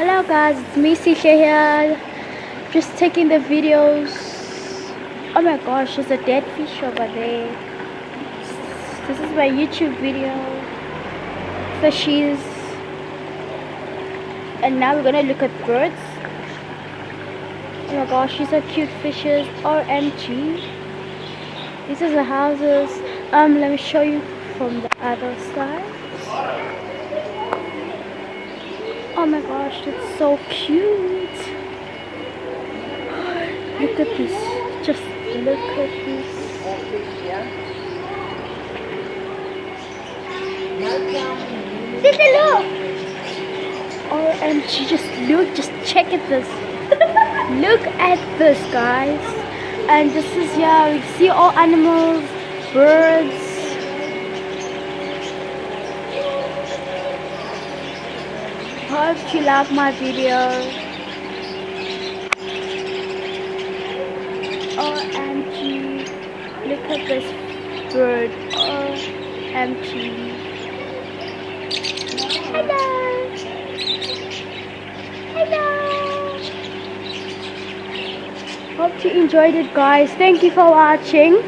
Hello guys, it's me Sisha here. Just taking the videos. Oh my gosh, there's a dead fish over there. This is my YouTube video. Fishies. And now we're gonna look at birds. Oh my gosh, these are cute fishes. OMG. These are the houses. Let me show you from the other side. Oh my gosh, that's so cute. Look at this. Just look at this. Sister, look! OMG, just look, just check at this. Look at this, guys. And this is, yeah, we see all animals, birds. Hope you love my video. OMG, look at this bird. OMG. Hello. Hello. Hope you enjoyed it, guys. Thank you for watching.